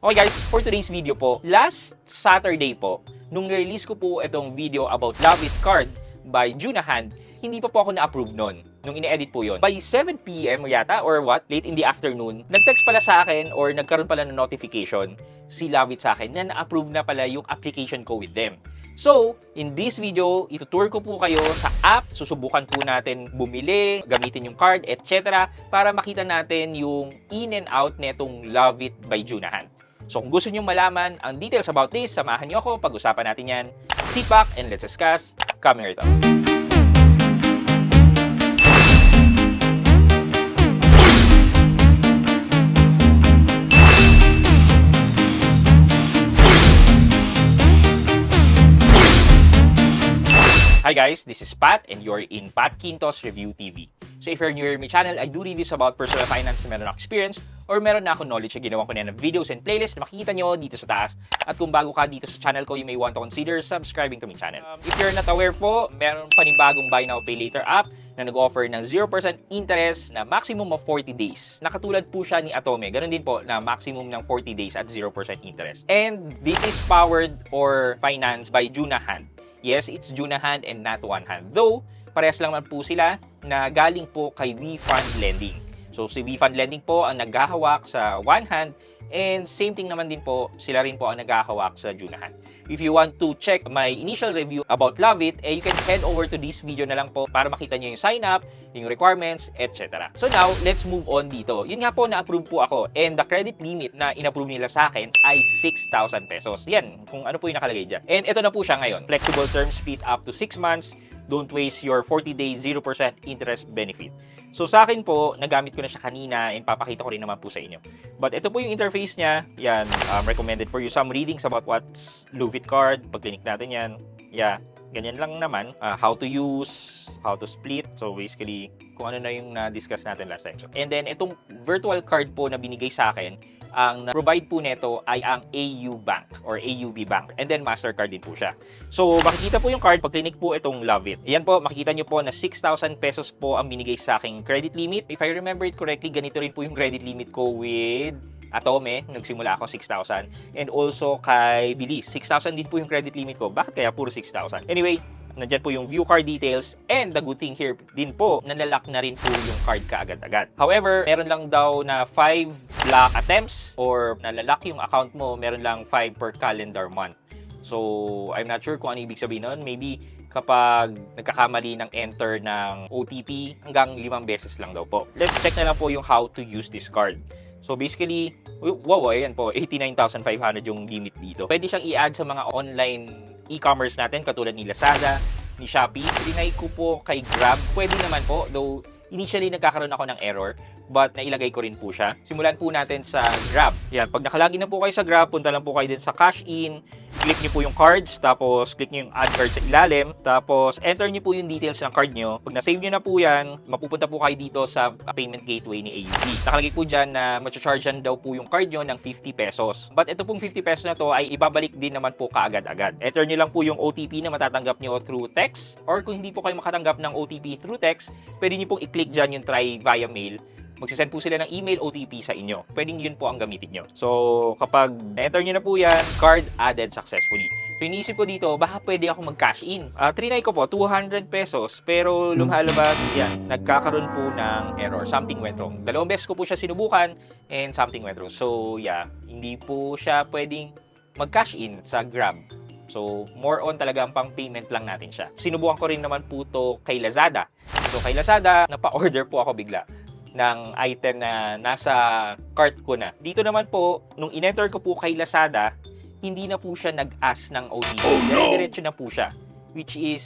Okay guys, for today's video po, last Saturday po, nung release ko po itong video about Love It Card by Junahan, hindi pa po ako na-approve nun. Nung ine-edit po yon. By 7 PM yata or what, late in the afternoon, nag-text pala sa akin or nagkaroon pala ng notification si Love It sa akin na na-approve na pala yung application ko with them. So, in this video, itutour ko po kayo sa app, susubukan po natin bumili, gamitin yung card, etc. para makita natin yung in and out netong Love It by Junahan. So kung gusto nyo malaman ang details about this, samahan nyo ako, pag-usapan natin yan. Sit back and let's discuss. Come here ito. Hi guys, this is Pat and you're in Pat Quintos Review TV. So if you're new to my channel, I do reviews about personal finance na meron akong experience or meron na akong knowledge na ginawa ko na ng videos and playlists na makikita nyo dito sa taas. At kung bago ka dito sa channel ko, you may want to consider subscribing to my channel. If you're not aware po, meron panibagong Buy Now Pay Later app na nag-offer ng 0% interest na maximum of 40 days. Nakatulad po siya ni Atome. Ganun din po na maximum ng 40 days at 0% interest. And this is powered or financed by Junahan. Yes, it's Junahan and not One Hand. Though, parehas lang man po sila na galing po kay WeFund Lending. So, si WeFund Lending po ang naghahawak sa One Hand and same thing naman din po, sila rin po ang naghahawak sa Junahan. If you want to check my initial review about Love It, you can head over to this video na lang po para makita nyo yung sign up, yung requirements, etc. So now, let's move on dito. Yun nga po, na-approve po ako and the credit limit na in-approve nila sa akin ay 6,000 pesos. Yan, kung ano po yung nakalagay dyan. And ito na po siya ngayon. Flexible term speed up to 6 months. Don't waste your 40-day 0% interest benefit. So sa akin po, nagamit ko na siya kanina and papakita ko rin naman po sa inyo. But ito po yung interface niya. Yan, recommended for you some readings about what's Love It Card. Pag clinic natin yan, yeah, ganyan lang naman. How to use, how to split. So basically, kung ano na yung na-discuss natin last time. So, and then itong virtual card po na binigay sa akin, ang provide po nito ay ang AU Bank or AUB Bank. And then Mastercard din po siya. So makikita po yung card pag clinic po itong Love It. Ayan po, makikita nyo po na 6,000 pesos po ang binigay sa aking credit limit. If I remember it correctly, ganito rin po yung credit limit ko with Atome. Nagsimula ako 6,000. And also kay Bilis, 6,000 din po yung credit limit ko. Bakit kaya puro 6,000? Anyway, nandyan po yung view card details and the good thing here din po, nalalak na rin po yung card kaagad-agad. However, meron lang daw na 5 block attempts or nalalak yung account mo, meron lang 5 per calendar month. So, I'm not sure kung ano ibig sabihin nun. Maybe kapag nagkakamali ng enter ng OTP, hanggang 5 beses lang daw po. Let's check na lang po yung how to use this card. So basically, wow, ayan po, 89,500 yung limit dito. Pwede siyang i-add sa mga online e-commerce natin katulad ni Lazada, ni Shopee. Trinay ko po kay Grab. Pwede naman po, though initially nagkakaroon ako ng error, but nailagay ko rin po siya. Simulan po natin sa Grab. Yan, pag nakalagin na po kayo sa Grab, punta lang po kayo din sa Cash In, click nyo po yung cards, tapos click nyo yung add card sa ilalim, tapos enter nyo po yung details ng card nyo. Pag na-save nyo na po yan, mapupunta po kayo dito sa payment gateway ni AUB. Nakalagay po dyan na matcha-chargean daw po yung card nyo ng 50 pesos. But ito pong 50 pesos na to ay ibabalik din naman po kaagad-agad. Enter nyo lang po yung OTP na matatanggap nyo through text, or kung hindi po kayo makatanggap ng OTP through text, pwede nyo pong i-click dyan yung try via mail. Magsisend po sila ng email OTP sa inyo. Pwedeng yun po ang gamitin nyo. So, kapag na-enter nyo na po yan, card added successfully. So, iniisip ko dito, baka pwede ako mag-cash in. Trinay ko po, 200 pesos. Pero lumalabas, yan, nagkakaroon po ng error. Something went wrong. 2 beses ko po siya sinubukan and something went wrong. So, yeah, hindi po siya pwedeng mag-cash in sa Grab. So, more on talaga ang pang-payment lang natin siya. Sinubukan ko rin naman po to kay Lazada. So, kay Lazada, napa-order po ako bigla ng item na nasa cart ko na. Dito naman po, nung in-enter ko po kay Lazada, hindi na po siya nag-ask ng OTP. Diretso na po siya. Which is,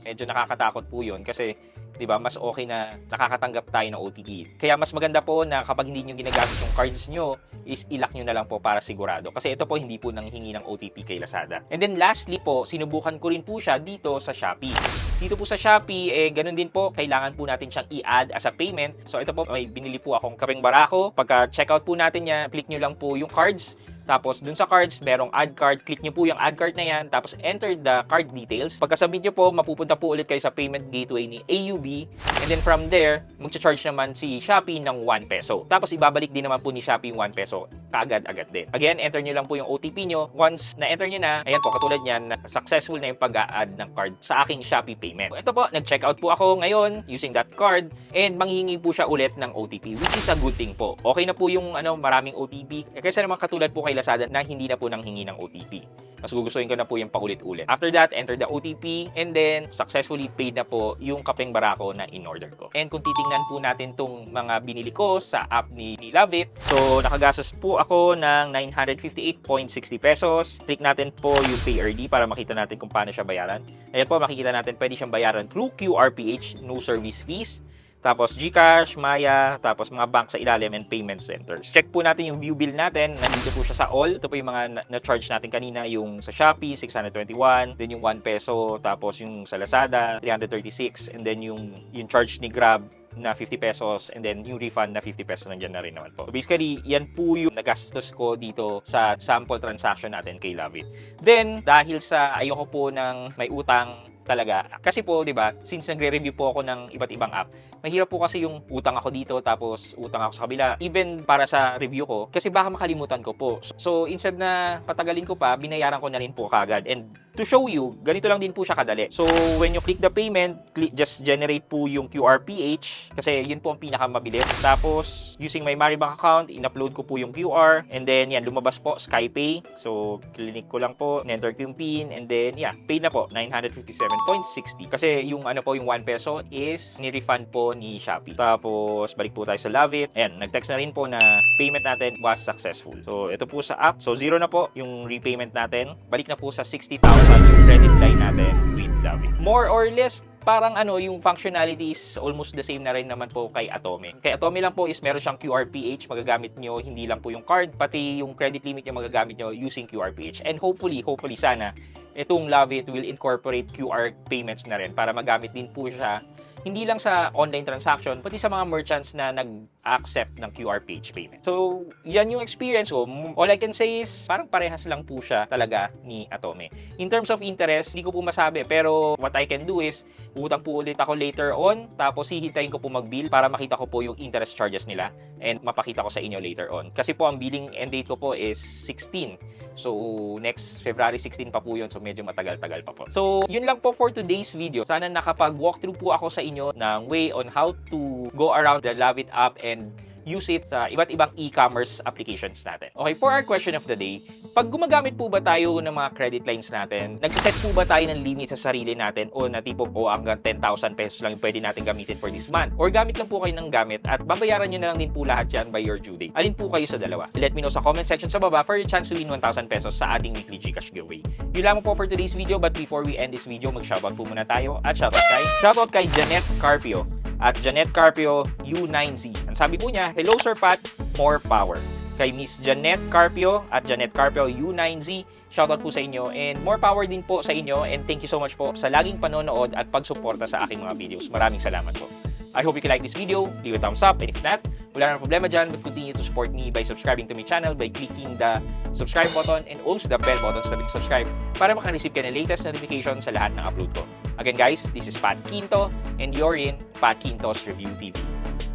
medyo nakakatakot po yun kasi, di ba, mas okay na nakakatanggap tayo ng OTP. Kaya mas maganda po na kapag hindi nyo ginagamit yung cards nyo, is ilock nyo na lang po para sigurado. Kasi ito po, hindi po nanghingi ng OTP kay Lazada. And then lastly po, sinubukan ko rin po siya dito sa Shopee. Dito po sa Shopee, ganun din po, kailangan po natin siyang i-add as a payment. So ito po, may binili po akong kapeng barako. Pagka checkout po natin yan, click nyo lang po yung cards. Tapos dun sa cards, merong add card. Click nyo po yung add card na yan. Tapos enter the card details. Pagkasubmit nyo po, mapupunta po ulit kayo sa payment gateway ni AUB. And then from there, magcha-charge naman si Shopee ng 1 peso. Tapos ibabalik din naman po ni Shopee yung 1 peso kaagad-agad din. Again, enter nyo lang po yung OTP nyo. Once na-enter nyo na, ayan po, katulad yan, successful na yung pag-a-add ng card sa aking Shopee payment. Ito po, nag-checkout po ako ngayon using that card and manghihingi po siya ulit ng OTP, which is a good thing po. Okay na po yung maraming OTP. Kaysa naman katulad po kay Lazada na hindi na po nang hingi ng OTP. Mas gugustuhin ko na po yung paulit-ulit. After that, enter the OTP and then successfully paid na po yung kapeng barako na in-order ko. And kung titingnan po natin tong mga binili ko sa app ni Loveit, so nakagastos po ako ng 958.60 pesos. Click natin po yung Pay Early para makita natin kung paano siya bayaran. Ayan po, makikita natin pwede siyang bayaran through QRPH, no service fees. Tapos GCash, Maya, tapos mga bank sa ilalim and payment centers. Check po natin yung view bill natin. Nandito po siya sa all. Ito po yung mga na-charge natin kanina. Yung sa Shopee, 621. Then yung 1 peso. Tapos yung sa Lazada, 336. And then yung charge ni Grab na 50 pesos and then yung refund na 50 pesos nandiyan na rin naman po. So basically, yan po yung nagastos ko dito sa sample transaction natin kay Loveit. Then, dahil sa ayoko po ng may utang talaga. Kasi po, 'di ba, since nagre-review po ako ng iba't ibang app, mahirap po kasi yung utang ako dito tapos utang ako sa kabila. Even para sa review ko, kasi baka makalimutan ko po. So, instead na patagalin ko pa, binayaran ko na rin po kagad. And to show you, ganito lang din po siya kadali. So, when you click the payment, just generate po yung QRPH kasi yun po ang pinakamabilis. Tapos, using my Maribank account, in-upload ko po yung QR and then yan, lumabas po SkyPay. So, clinic ko lang po, enter ko yung PIN and then yeah, paid na po, 957.60. Kasi yung yung 1 peso is ni-refund po ni Shopee. Tapos, balik po tayo sa Loveit. Ayan, nag-text na rin po na payment natin was successful. So, ito po sa app. So, 0 na po yung repayment natin. Balik na po sa 60,000 yung credit line natin with Loveit. More or less, parang yung functionality is almost the same na rin naman po kay Atome. Kay Atome lang po is meron siyang QRPH, magagamit nyo hindi lang po yung card, pati yung credit limit nyo magagamit nyo using QRPH. And hopefully sana, itong Loveit will incorporate QR payments na rin para magamit din po siya hindi lang sa online transaction, pati sa mga merchants na nag-accept ng QRPH payment. So, yan yung experience ko. All I can say is, parang parehas lang po siya talaga ni Atome. In terms of interest, hindi ko po masabi. Pero, what I can do is, utang po ulit ako later on, tapos hihintayin ko po mag-bill para makita ko po yung interest charges nila and mapakita ko sa inyo later on. Kasi po, ang billing end date ko po is 16. So, next February 16 pa po yun. So, medyo matagal-tagal pa po. So, yun lang po for today's video. Sana nakapag-walkthrough po ako sa inyo ng way on how to go around the Loveit app and use it sa iba't ibang e-commerce applications natin. Okay, for our question of the day, pag gumagamit po ba tayo ng mga credit lines natin, nagsiset po ba tayo ng limit sa sarili natin o na tipo hanggang 10,000 pesos lang yung pwede natin gamitin for this month? Or gamit lang po kayo ng gamit at babayaran nyo na lang din po lahat yan by your due date? Alin po kayo sa dalawa? Let me know sa comment section sa baba for your chance to win 1,000 pesos sa ating weekly GCash giveaway. Yun lamang po for today's video, but before we end this video, mag-shoutout po muna tayo at shoutout kay Janet Carpio at Janet Carpio U9Z. Ang sabi po niya, hello Sir Pat, more power. Kay Miss Janet Carpio at Janet Carpio U9Z, shoutout po sa inyo and more power din po sa inyo and thank you so much po sa laging panonood at pagsuporta sa aking mga videos. Maraming salamat po. I hope you can like this video, leave a thumbs up, and if not, wala nang problema dyan, but continue to support me by subscribing to my channel by clicking the subscribe button and also the bell button sa subscribe para makareceive ka ng latest notification sa lahat ng upload ko. Again guys, this is Pat Quinto and you're in Pat Quinto's Review TV.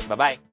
Bye-bye!